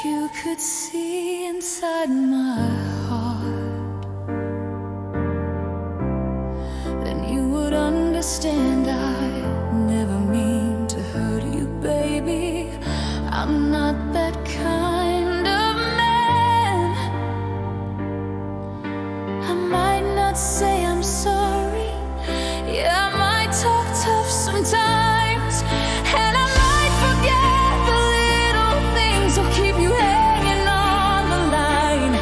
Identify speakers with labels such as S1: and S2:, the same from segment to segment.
S1: you could see inside my heart, then you would understand I never mean to hurt you, baby. I'm not that kind of man. I might not say I'm sorry, yeah, I might talk tough sometimes, and I might forget the little things that'll keep you hanging on the line.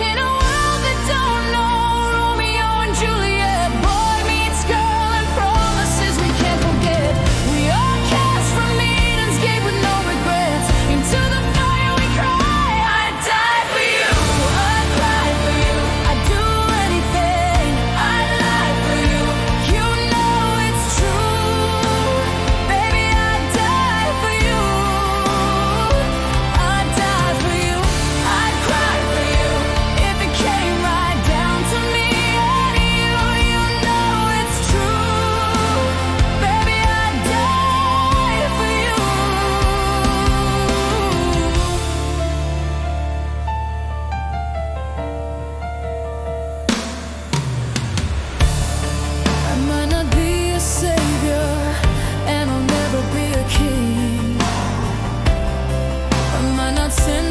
S1: In a world that don't know Romeo and Juliet, boy meets girl and promises we can't forget. We are cast from Eden's gate with no regrets. Into the fire we cry, I'd die for you, I'd cry for you, I'd do anything, I'd lie for you. You know it's true, baby, I'd die for you, I'd die for you, I'd cry for you, if it came right down to me and you know it's true, baby, I'd die for you. I might not be a savior, and I'll never be a king. I might not send